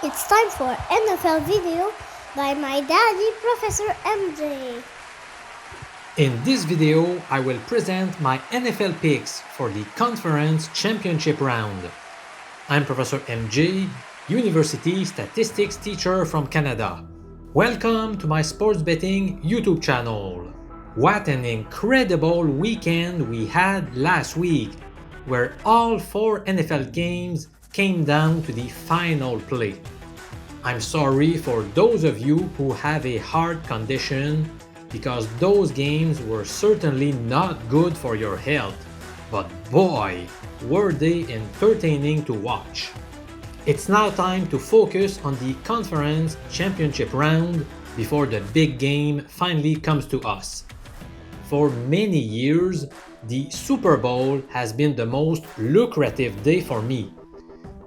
It's time for NFL video by my daddy, Professor MJ. In this video, I will present my NFL picks for the Conference Championship round. I'm Professor MJ, University Statistics teacher from Canada. Welcome to my sports betting YouTube channel. What an incredible weekend we had last week, where all 4 NFL games came down to the final play. I'm sorry for those of you who have a heart condition, because those games were certainly not good for your health, but boy, were they entertaining to watch. It's now time to focus on the Conference Championship round before the big game finally comes to us. For many years, the Super Bowl has been the most lucrative day for me,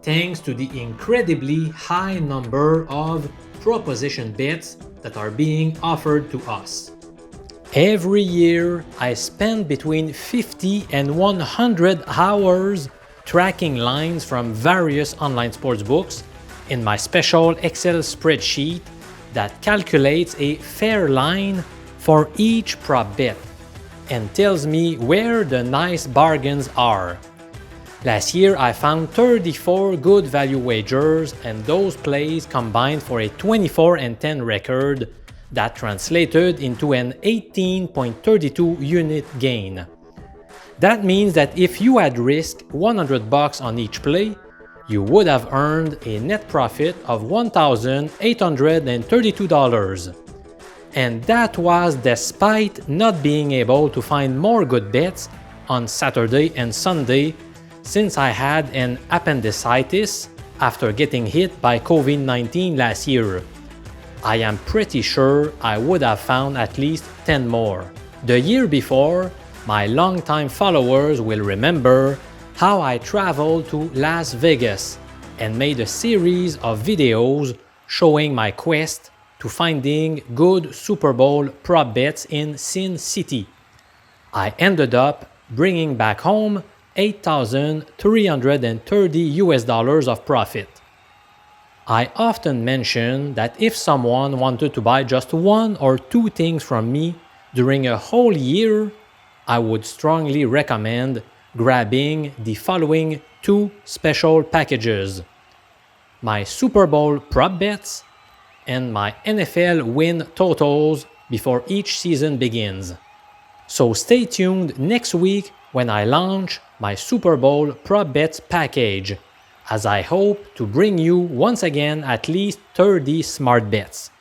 thanks to the incredibly high number of proposition bets that are being offered to us. Every year, I spend between 50 and 100 hours tracking lines from various online sportsbooks in my special Excel spreadsheet that calculates a fair line for each prop bet and tells me where the nice bargains are. Last year, I found 34 good value wagers, and those plays combined for a 24-10 record that translated into an 18.32 unit gain. That means that if you had risked $100 on each play, you would have earned a net profit of $1,832. And that was despite not being able to find more good bets on Saturday and Sunday, since I had an appendicitis after getting hit by COVID-19 last year. I am pretty sure I would have found at least 10 more. The year before, my longtime followers will remember how I traveled to Las Vegas and made a series of videos showing my quest to finding good Super Bowl prop bets in Sin City. I ended up bringing back home $8,330 of profit. I often mention that if someone wanted to buy just 1 or 2 things from me during a whole year, I would strongly recommend grabbing the following 2 special packages: my Super Bowl prop bets and my NFL win totals before each season begins. So stay tuned next week when I launch my Super Bowl prop bets package, as I hope to bring you once again at least 30 smart bets.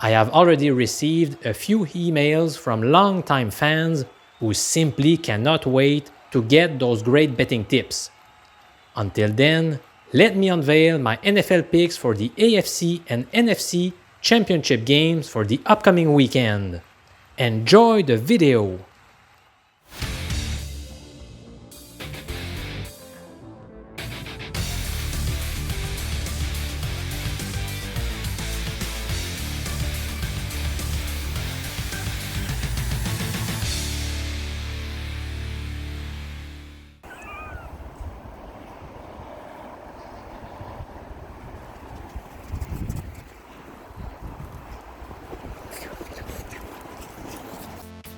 I have already received a few emails from longtime fans who simply cannot wait to get those great betting tips. Until then, let me unveil my NFL picks for the AFC and NFC championship games for the upcoming weekend. Enjoy the video!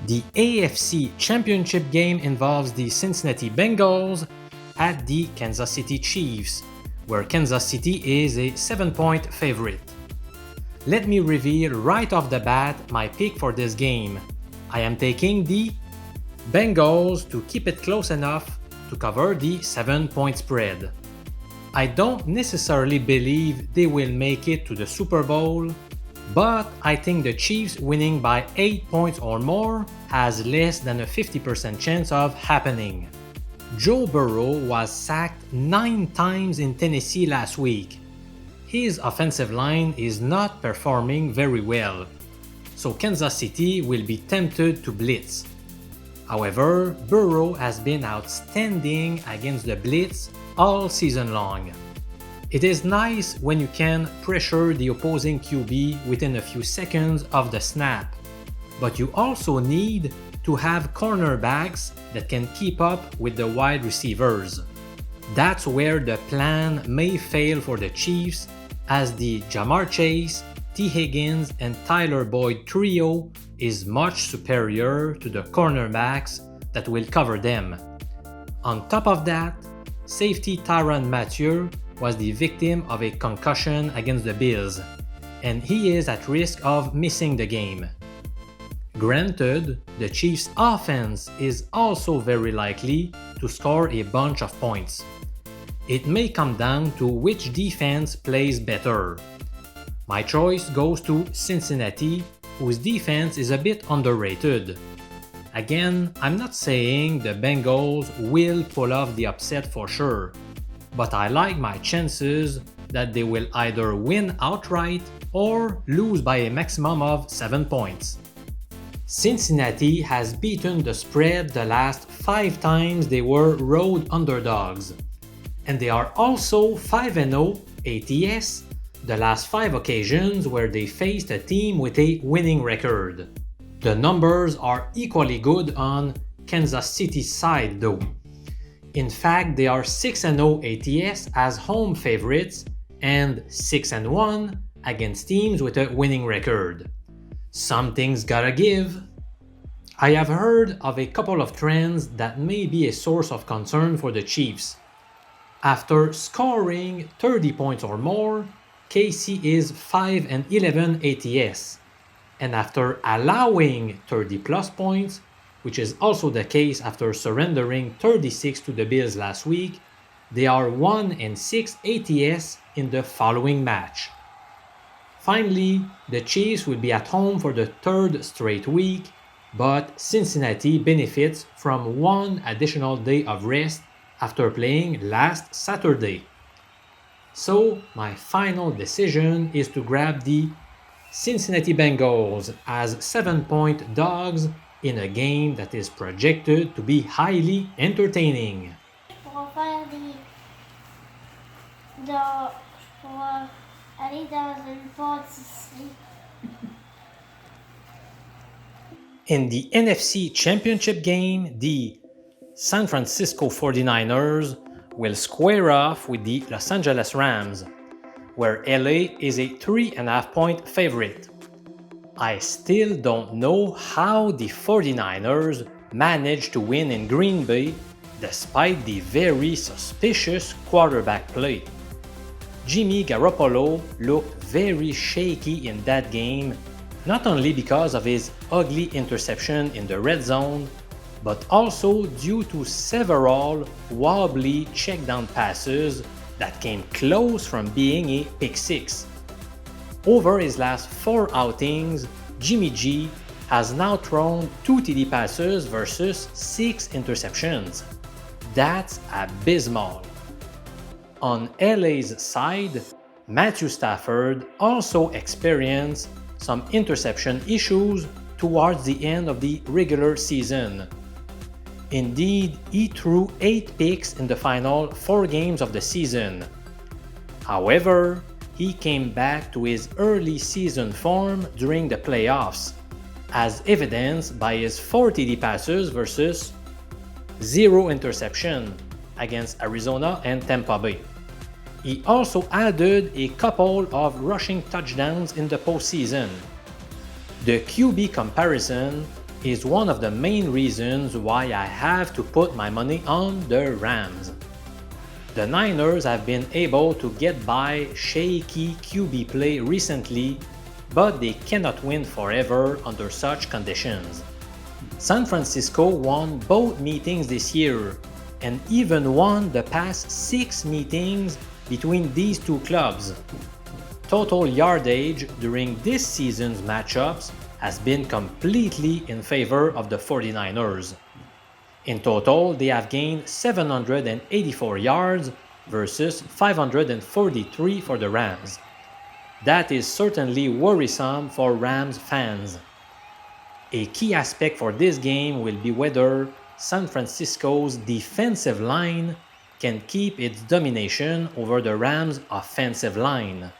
The AFC Championship game involves the Cincinnati Bengals at the Kansas City Chiefs, where Kansas City is a 7-point favorite. Let me reveal right off the bat my pick for this game. I am taking the Bengals to keep it close enough to cover the 7-point spread. I don't necessarily believe they will make it to the Super Bowl, but I think the Chiefs winning by 8 points or more has less than a 50% chance of happening. Joe Burrow was sacked 9 times in Tennessee last week. His offensive line is not performing very well, so Kansas City will be tempted to blitz. However, Burrow has been outstanding against the blitz all season long. It is nice when you can pressure the opposing QB within a few seconds of the snap, but you also need to have cornerbacks that can keep up with the wide receivers. That's where the plan may fail for the Chiefs, as the Jamar Chase, T. Higgins, and Tyler Boyd trio is much superior to the cornerbacks that will cover them. On top of that, safety Tyrann Mathieu was the victim of a concussion against the Bills, and he is at risk of missing the game. Granted, the Chiefs' offense is also very likely to score a bunch of points. It may come down to which defense plays better. My choice goes to Cincinnati, whose defense is a bit underrated. Again, I'm not saying the Bengals will pull off the upset for sure, but I like my chances that they will either win outright or lose by a maximum of 7 points. Cincinnati has beaten the spread the last 5 times they were road underdogs, and they are also 5-0 ATS the last 5 occasions where they faced a team with a winning record. The numbers are equally good on Kansas City's side though. In fact, they are 6-0 ATS as home favorites and 6-1 against teams with a winning record. Something's gotta give. I have heard of a couple of trends that may be a source of concern for the Chiefs. After scoring 30 points or more, KC is 5-11 ATS, and after allowing 30 plus points, which is also the case after surrendering 36 to the Bills last week, they are 1-6 ATS in the following match. Finally, the Chiefs will be at home for the 3rd straight week, but Cincinnati benefits from 1 additional day of rest after playing last Saturday. So, my final decision is to grab the Cincinnati Bengals as 7-point dogs in a game that is projected to be highly entertaining. Pour aller dans une pâtisserie. In the NFC Championship game, the San Francisco 49ers will square off with the Los Angeles Rams, where LA is a 3.5-point favorite. I still don't know how the 49ers managed to win in Green Bay despite the very suspicious quarterback play. Jimmy Garoppolo looked very shaky in that game, not only because of his ugly interception in the red zone, but also due to several wobbly check-down passes that came close from being a pick six. Over his last 4 outings, Jimmy G has now thrown 2 TD passes versus 6 interceptions. That's abysmal. On LA's side, Matthew Stafford also experienced some interception issues towards the end of the regular season. Indeed, he threw 8 picks in the final 4 games of the season. However, he came back to his early season form during the playoffs, as evidenced by his 4 TD passes versus 0 interception against Arizona and Tampa Bay. He also added a couple of rushing touchdowns in the postseason. The QB comparison is one of the main reasons why I have to put my money on the Rams. The Niners have been able to get by shaky QB play recently, but they cannot win forever under such conditions. San Francisco won both meetings this year, and even won the past 6 meetings between these 2 clubs. Total yardage during this season's matchups has been completely in favor of the 49ers. In total, they have gained 784 yards versus 543 for the Rams. That is certainly worrisome for Rams fans. A key aspect for this game will be whether San Francisco's defensive line can keep its domination over the Rams' offensive line.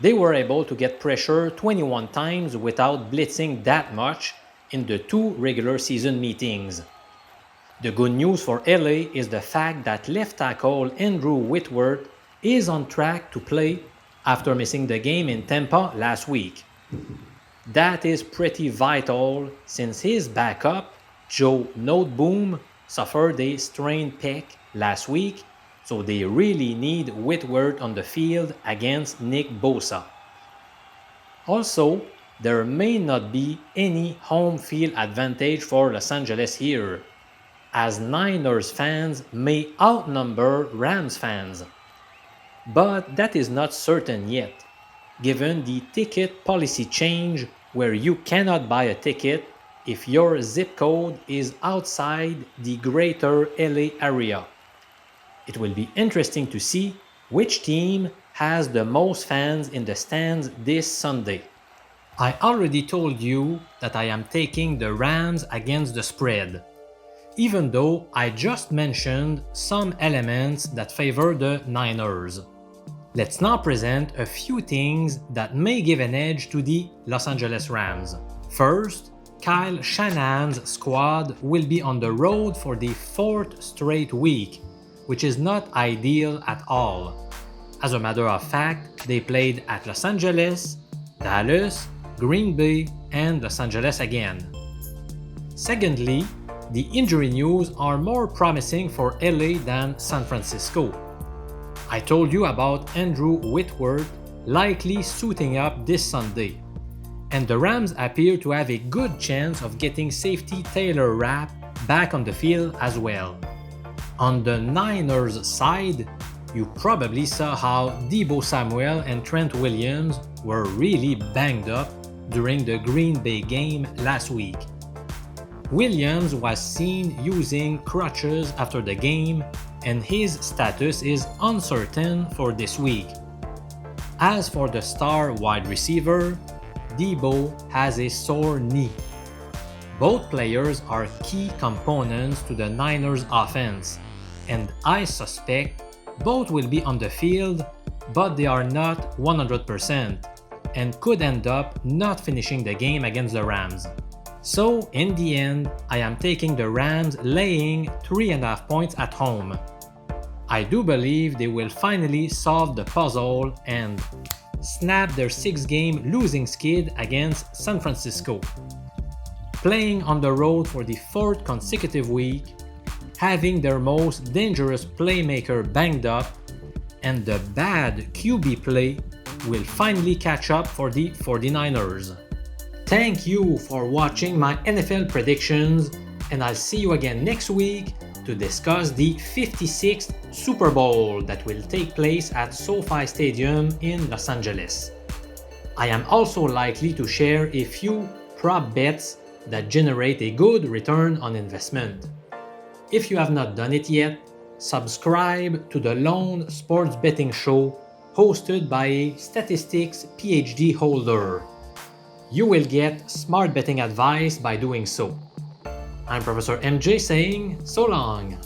They were able to get pressure 21 times without blitzing that much in the 2 regular season meetings. The good news for LA is the fact that left tackle Andrew Whitworth is on track to play after missing the game in Tampa last week. That is pretty vital since his backup, Joe Noteboom, suffered a strained pec last week, so they really need Whitworth on the field against Nick Bosa. Also, there may not be any home field advantage for Los Angeles here, as Niners fans may outnumber Rams fans. But that is not certain yet, given the ticket policy change where you cannot buy a ticket if your zip code is outside the greater LA area. It will be interesting to see which team has the most fans in the stands this Sunday. I already told you that I am taking the Rams against the spread, even though I just mentioned some elements that favor the Niners. Let's now present a few things that may give an edge to the Los Angeles Rams. First, Kyle Shanahan's squad will be on the road for the 4th straight week, which is not ideal at all. As a matter of fact, they played at Los Angeles, Dallas, Green Bay, and Los Angeles again. Secondly, the injury news are more promising for LA than San Francisco. I told you about Andrew Whitworth likely suiting up this Sunday, and the Rams appear to have a good chance of getting safety Taylor Rapp back on the field as well. On the Niners side, you probably saw how Deebo Samuel and Trent Williams were really banged up during the Green Bay game last week. Williams was seen using crutches after the game, and his status is uncertain for this week. As for the star wide receiver, Deebo has a sore knee. Both players are key components to the Niners offense, and I suspect both will be on the field, but they are not 100% and could end up not finishing the game against the Rams. So, in the end, I am taking the Rams laying 3.5 points at home. I do believe they will finally solve the puzzle and snap their 6-game losing skid against San Francisco. Playing on the road for the 4th consecutive week, having their most dangerous playmaker banged up, and the bad QB play will finally catch up for the 49ers. Thank you for watching my NFL predictions, and I'll see you again next week to discuss the 56th Super Bowl that will take place at SoFi Stadium in Los Angeles. I am also likely to share a few prop bets that generate a good return on investment. If you have not done it yet, subscribe to the Lone Sports Betting Show hosted by a statistics PhD holder. You will get smart betting advice by doing so. I'm Professor MJ saying so long.